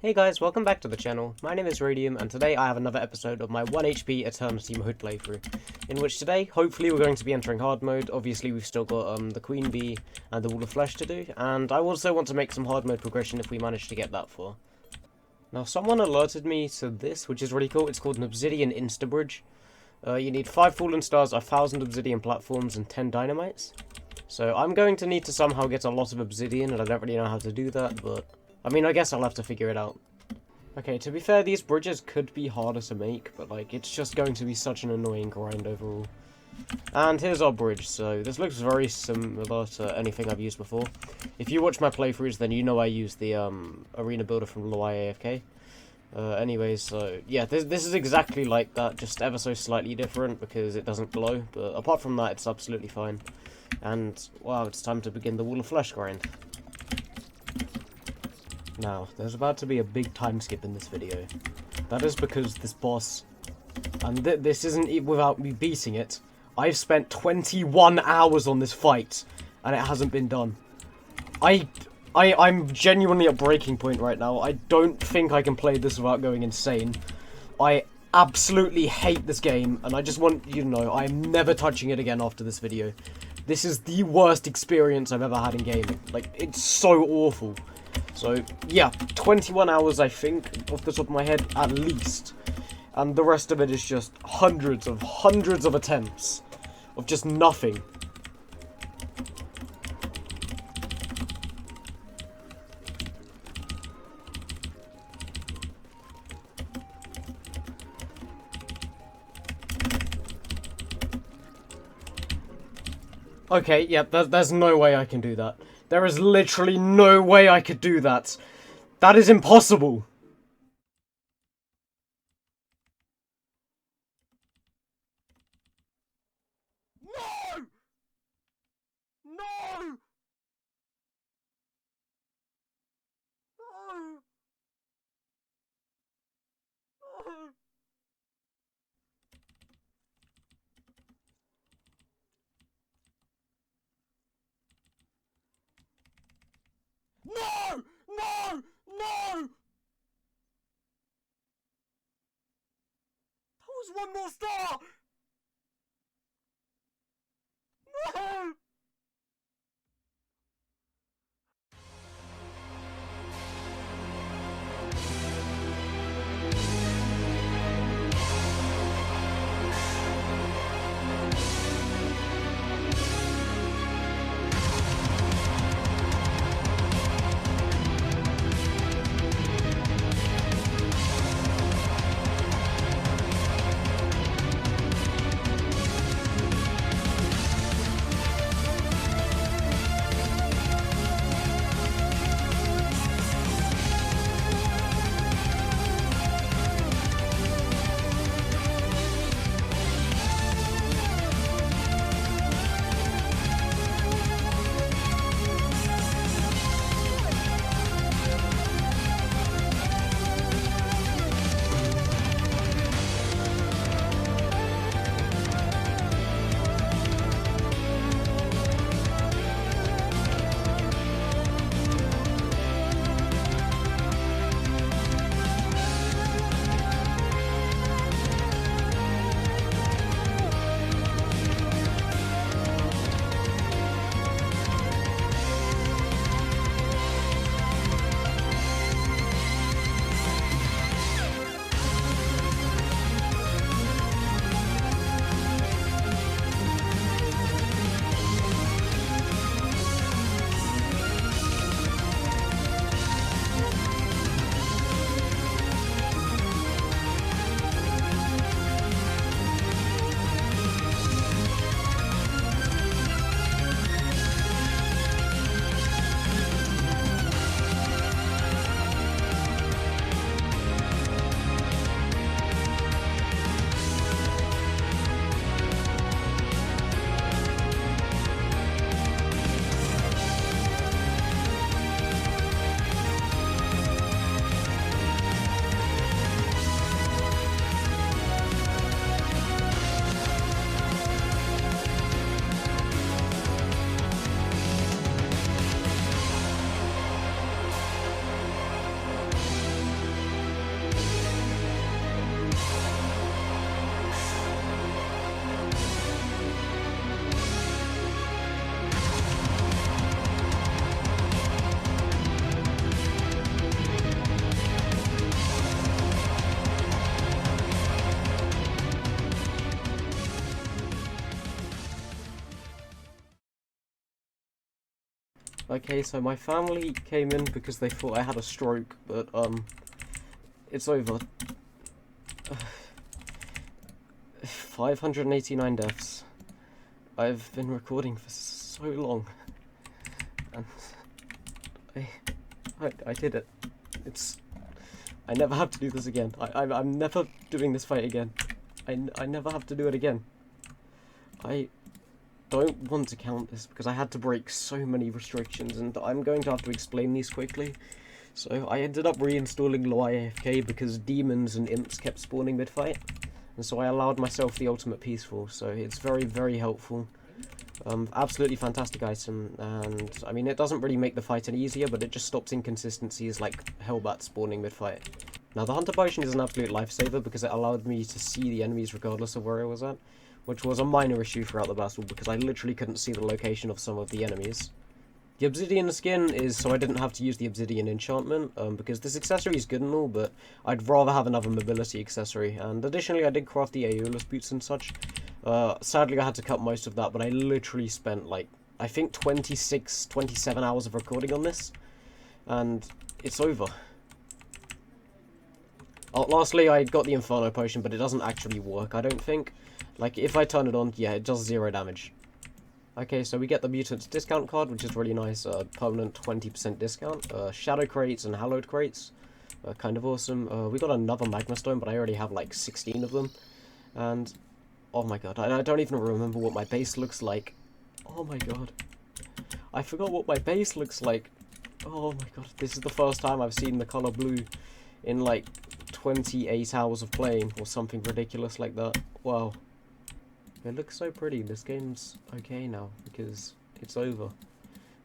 Hey guys, welcome back to the channel. My name is Radium, and today I have another episode of my 1 HP Eternity mode playthrough, in which today, hopefully, we're going to be entering hard mode. Obviously, we've still got the Queen Bee and the Wall of Flesh to do, and I also want to make some hard mode progression if we manage to get that far. Now, someone alerted me to this, which is really cool. It's called an Obsidian Instabridge. You need 5 Fallen Stars, 1,000 Obsidian Platforms, and 10 Dynamites. So I'm going to need to somehow get a lot of Obsidian, and I don't really know how to do that, but I mean, I guess I'll have to figure it out. Okay, to be fair, these bridges could be harder to make, but, like, it's just going to be such an annoying grind overall. And here's our bridge, so this looks very similar to anything I've used before. If you watch my playthroughs, then you know I use the, arena builder from Loai AFK. Anyways, so, yeah, this is exactly like that, just ever so slightly different, because it doesn't glow, but apart from that, it's absolutely fine. And, wow, it's time to begin the Wall of Flesh grind. Now, there's about to be a big time skip in this video. That is because this boss, and this isn't without me beating it, I've spent 21 hours on this fight, and it hasn't been done. I'm genuinely at breaking point right now. I don't think I can play this without going insane. I absolutely hate this game, and I just want you to know I'm never touching it again after this video. This is the worst experience I've ever had in gaming. Like, it's so awful. So, yeah, 21 hours, I think, off the top of my head, at least. And the rest of it is just hundreds of attempts of just nothing. Okay, yeah, there's no way I can do that. There is literally no way I could do that. That is impossible. No! No! No! No! No! No! No! That was one more star! No! Okay, so my family came in because they thought I had a stroke, but, it's over. 589 deaths. I've been recording for so long, and I did it. I never have to do this again. I'm never doing this fight again. I never have to do it again. I don't want to count this because I had to break so many restrictions, and I'm going to have to explain these quickly. So I ended up reinstalling low AFK because demons and imps kept spawning mid-fight, and so I allowed myself the ultimate peaceful, so it's very, very helpful. Absolutely fantastic item, and I mean it doesn't really make the fight any easier, but it just stops inconsistencies like Hellbat spawning mid-fight. Now the Hunter Potion is an absolute lifesaver because it allowed me to see the enemies regardless of where I was at, which was a minor issue throughout the battle because I literally couldn't see the location of some of the enemies. The Obsidian skin is so I didn't have to use the Obsidian enchantment, because this accessory is good and all, but I'd rather have another mobility accessory, and additionally I did craft the Aeolus boots and such. Sadly I had to cut most of that, but I literally spent like, I think 26, 27 hours of recording on this, and it's over. Lastly, I got the Inferno Potion, but it doesn't actually work, I don't think. Like, if I turn it on, yeah, it does 0 damage. Okay, so we get the Mutants discount card, which is really nice, permanent 20% discount. Shadow crates and Hallowed crates, kind of awesome. We got another Magma Stone, but I already have like 16 of them. And, oh my god, I don't even remember what my base looks like. Oh my god. I forgot what my base looks like. Oh my god, this is the first time I've seen the color blue in like 28 hours of playing, or something ridiculous like that. Wow. It looks so pretty. This game's okay now because it's over.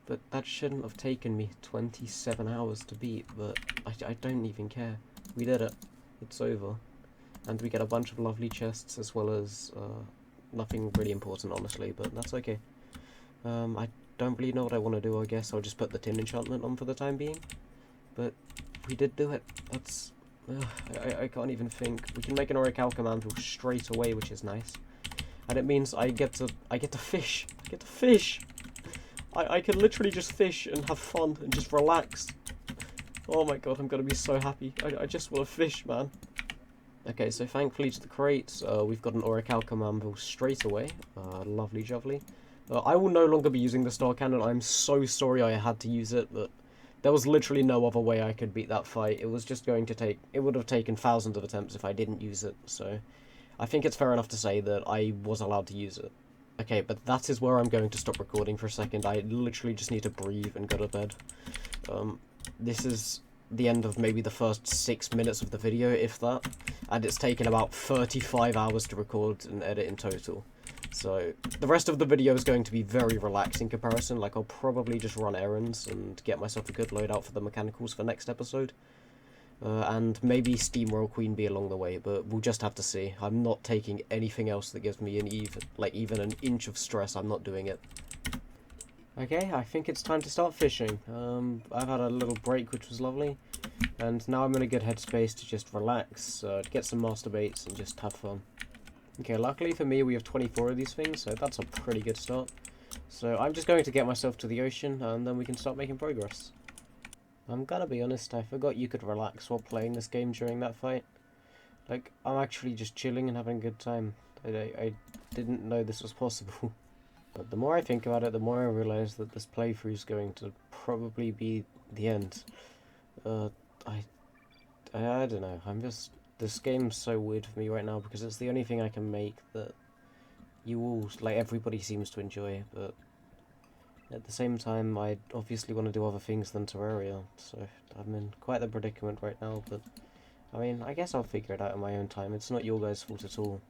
But that shouldn't have taken me 27 hours to beat, but I don't even care. We did it. It's over. And we get a bunch of lovely chests as well as nothing really important, honestly, but that's okay. I don't really know what I want to do. I guess I'll just put the tin enchantment on for the time being. But we did do it. That's... I can't even think. We can make an Orichalcum Anvil straight away, which is nice. And it means I get to fish. I get to fish. I can literally just fish and have fun and just relax. Oh my god, I'm gonna be so happy. I just want to fish, man. Okay, so thankfully to the crates, we've got an Orichalcum Anvil straight away. Lovely jubbly. I will no longer be using the Star Cannon. I'm so sorry I had to use it, but there was literally no other way I could beat that fight. It was just going to take... It would have taken thousands of attempts if I didn't use it, so... I think it's fair enough to say that I was allowed to use it. Okay, but that is where I'm going to stop recording for a second. I literally just need to breathe and go to bed. This is the end of maybe the first 6 minutes of the video, if that. And it's taken about 35 hours to record and edit in total. So, the rest of the video is going to be very relaxed in comparison. Like, I'll probably just run errands and get myself a good loadout for the mechanicals for next episode. And maybe steamroll Queen Bee along the way, but we'll just have to see. I'm not taking anything else that gives me even an inch of stress. I'm not doing it. Okay, I think it's time to start fishing. I've had a little break, which was lovely, and now I'm in a good headspace to just relax, to get some master baits and just have fun. Okay, luckily for me, we have 24 of these things, so that's a pretty good start. So I'm just going to get myself to the ocean, and then we can start making progress. I'm gonna be honest, I forgot you could relax while playing this game during that fight. Like, I'm actually just chilling and having a good time. I didn't know this was possible. But the more I think about it, the more I realise that this playthrough is going to probably be the end. I don't know, this game's so weird for me right now because it's the only thing I can make that you all, like, everybody seems to enjoy, but... At the same time, I obviously want to do other things than Terraria, so I'm in quite the predicament right now, but I mean, I guess I'll figure it out in my own time. It's not your guys' fault at all.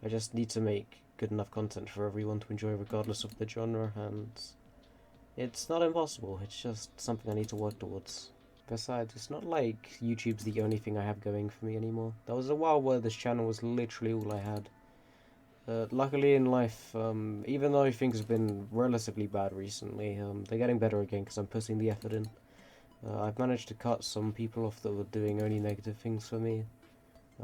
I just need to make good enough content for everyone to enjoy regardless of the genre, and it's not impossible, it's just something I need to work towards. Besides, it's not like YouTube's the only thing I have going for me anymore. There was a while where this channel was literally all I had. Luckily in life, even though things have been relatively bad recently, they're getting better again because I'm putting the effort in. I've managed to cut some people off that were doing only negative things for me.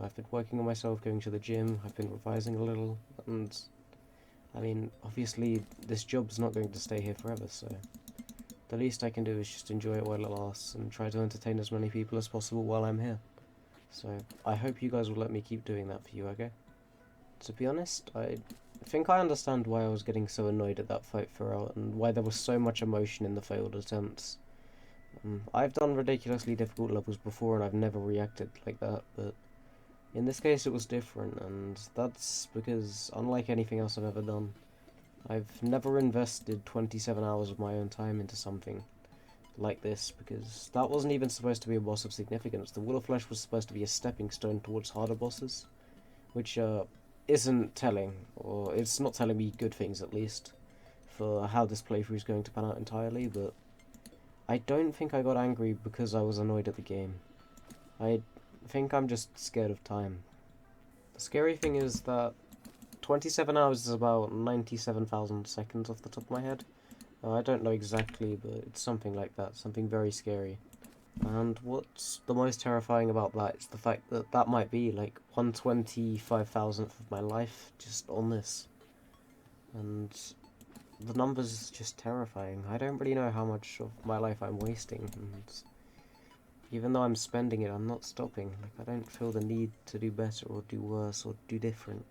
I've been working on myself, going to the gym, I've been revising a little, and I mean, obviously this job's not going to stay here forever, so the least I can do is just enjoy it while it lasts and try to entertain as many people as possible while I'm here. So I hope you guys will let me keep doing that for you, okay? To be honest, I think I understand why I was getting so annoyed at that fight throughout and why there was so much emotion in the failed attempts. I've done ridiculously difficult levels before and I've never reacted like that, but in this case it was different, and that's because, unlike anything else I've ever done, I've never invested 27 hours of my own time into something like this, because that wasn't even supposed to be a boss of significance. The Wall of Flesh was supposed to be a stepping stone towards harder bosses, which isn't telling, or it's not telling me good things at least, for how this playthrough is going to pan out entirely, but I don't think I got angry because I was annoyed at the game. I think I'm just scared of time. The scary thing is that 27 hours is about 97,000 seconds off the top of my head. I don't know exactly, but it's something like that, something very scary. And what's the most terrifying about that is the fact that that might be like 1/25,000th of my life just on this. And the numbers is just terrifying. I don't really know how much of my life I'm wasting, and even though I'm spending it, I'm not stopping. Like, I don't feel the need to do better or do worse or do different.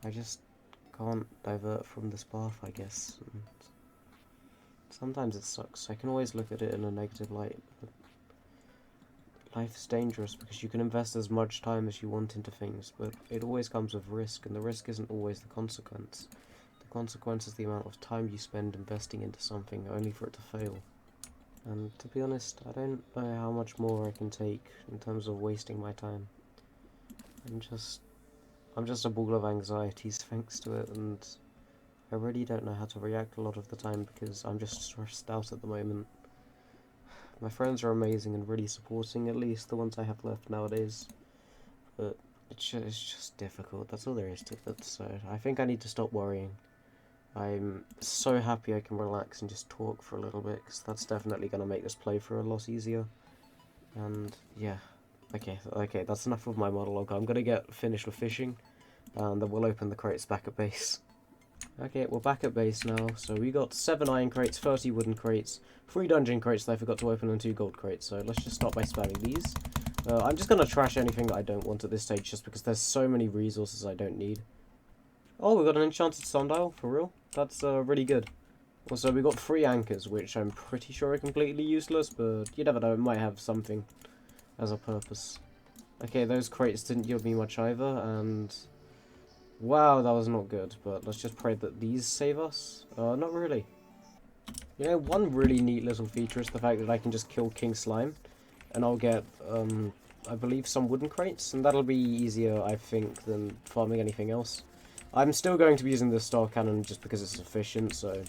I just can't divert from this path, I guess. And sometimes it sucks. I can always look at it in a negative light, but life's dangerous because you can invest as much time as you want into things, but it always comes with risk, and the risk isn't always the consequence. The consequence is the amount of time you spend investing into something only for it to fail. And to be honest, I don't know how much more I can take in terms of wasting my time. I'm just a ball of anxieties thanks to it, and I really don't know how to react a lot of the time because I'm just stressed out at the moment. My friends are amazing and really supporting, at least the ones I have left nowadays, but it's just difficult. That's all there is to it, so I think I need to stop worrying. I'm so happy I can relax and just talk for a little bit, because that's definitely going to make this playthrough a lot easier. And yeah, okay, that's enough of my monologue. I'm going to get finished with fishing, and then we'll open the crates back at base. Okay, we're back at base now, so we got 7 iron crates, 30 wooden crates, 3 dungeon crates that I forgot to open, and 2 gold crates, so let's just start by spamming these. I'm just going to trash anything that I don't want at this stage, just because there's so many resources I don't need. Oh, we got an enchanted sundial, for real? That's really good. Also, we got 3 anchors, which I'm pretty sure are completely useless, but you never know, it might have something as a purpose. Okay, those crates didn't yield me much either, and wow, that was not good, but let's just pray that these save us. Not really. You know, one really neat little feature is the fact that I can just kill King Slime, and I'll get, I believe, some wooden crates, and that'll be easier, I think, than farming anything else. I'm still going to be using the star cannon just because it's efficient, so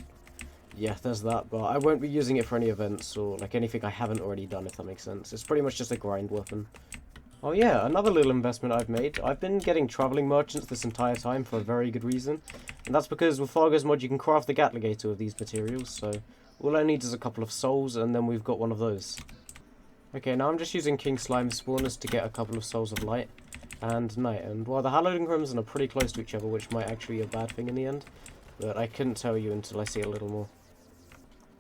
yeah, there's that, but I won't be using it for any events or like anything I haven't already done, if that makes sense. It's pretty much just a grind weapon. Oh yeah, another little investment I've made. I've been getting travelling merchants this entire time for a very good reason, and that's because with Fargo's mod you can craft the Gatligator with these materials, so all I need is a couple of souls and then we've got one of those. Okay, now I'm just using King Slime spawners to get a couple of souls of light and night, and while the Hallowed and Crimson are pretty close to each other, which might actually be a bad thing in the end, but I couldn't tell you until I see a little more.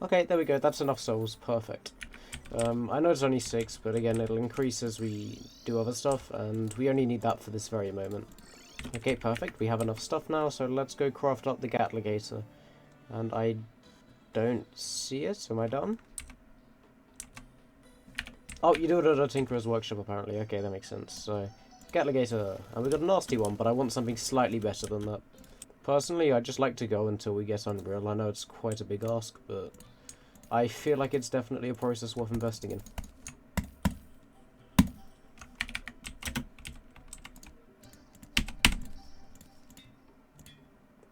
Okay, there we go, that's enough souls, perfect. I know it's only 6, but again, it'll increase as we do other stuff, and we only need that for this very moment. Okay, perfect, we have enough stuff now, so let's go craft up the Gatligator. And I don't see it, am I done? Oh, you do it at a Tinkerer's Workshop apparently, okay, that makes sense, so Gatligator, and we got a nasty one, but I want something slightly better than that. Personally, I'd just like to go until we get Unreal. I know it's quite a big ask, but I feel like it's definitely a process worth investing in.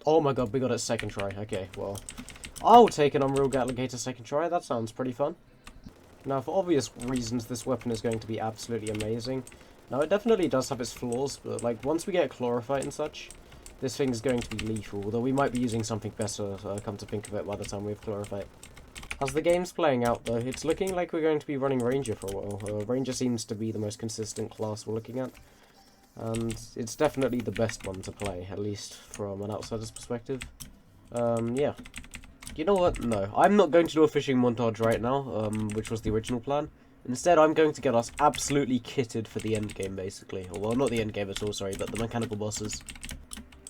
Oh my god, we got it second try. Okay, well, I'll take an Unreal Gatligator second try. That sounds pretty fun. Now, for obvious reasons, this weapon is going to be absolutely amazing. Now, it definitely does have its flaws, but like once we get Chlorophyte and such, this thing's going to be lethal. Although we might be using something better, come to think of it, by the time we have Chlorophyte. As the game's playing out, though, it's looking like we're going to be running Ranger for a while. Ranger seems to be the most consistent class we're looking at, and it's definitely the best one to play, at least from an outsider's perspective. Yeah. You know what? No, I'm not going to do a fishing montage right now, which was the original plan. Instead, I'm going to get us absolutely kitted for the end game, basically. Or, well, not the end game at all, sorry, but the mechanical bosses.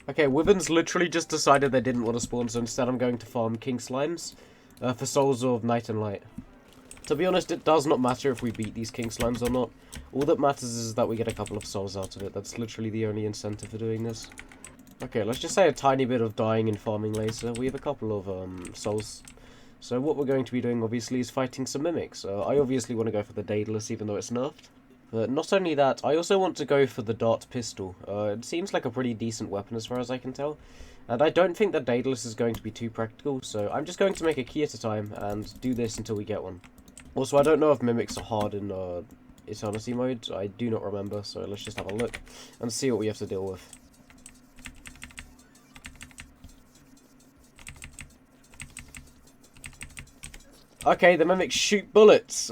Okay, Wyverns literally just decided they didn't want to spawn, so instead I'm going to farm King Slimes for Souls of Night and Light. To be honest, it does not matter if we beat these King Slimes or not. All that matters is that we get a couple of souls out of it. That's literally the only incentive for doing this. Okay, let's just say a tiny bit of dying and farming later. We have a couple of souls. So what we're going to be doing, obviously, is fighting some mimics. I obviously want to go for the Daedalus, even though it's nerfed. But not only that, I also want to go for the dart pistol. It seems like a pretty decent weapon as far as I can tell. And I don't think that Daedalus is going to be too practical, so I'm just going to make a key at a time and do this until we get one. Also, I don't know if mimics are hard in Eternity mode. I do not remember, so let's just have a look and see what we have to deal with. Okay, the mimics shoot bullets.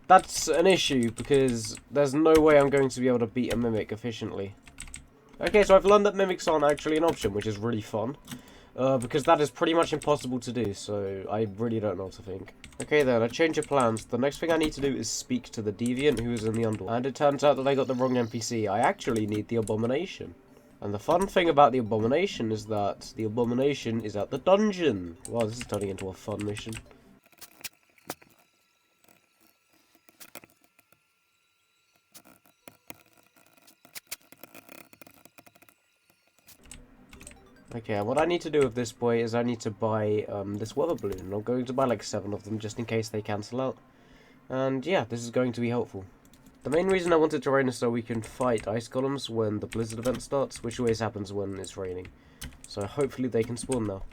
That's an issue, because there's no way I'm going to be able to beat a mimic efficiently. Okay, so I've learned that mimics aren't actually an option, which is really fun. Because that is pretty much impossible to do, so I really don't know what to think. Okay then, a change of plans. The next thing I need to do is speak to the Deviant who is in the Underworld. And it turns out that I got the wrong NPC. I actually need the Abomination. And the fun thing about the Abomination is that the Abomination is at the dungeon. Wow, this is turning into a fun mission. Okay, what I need to do with this boy is I need to buy this weather balloon. I'm going to buy like 7 of them just in case they cancel out. And yeah, this is going to be helpful. The main reason I wanted to rain is so we can fight ice golems when the blizzard event starts, which always happens when it's raining. So hopefully they can spawn now.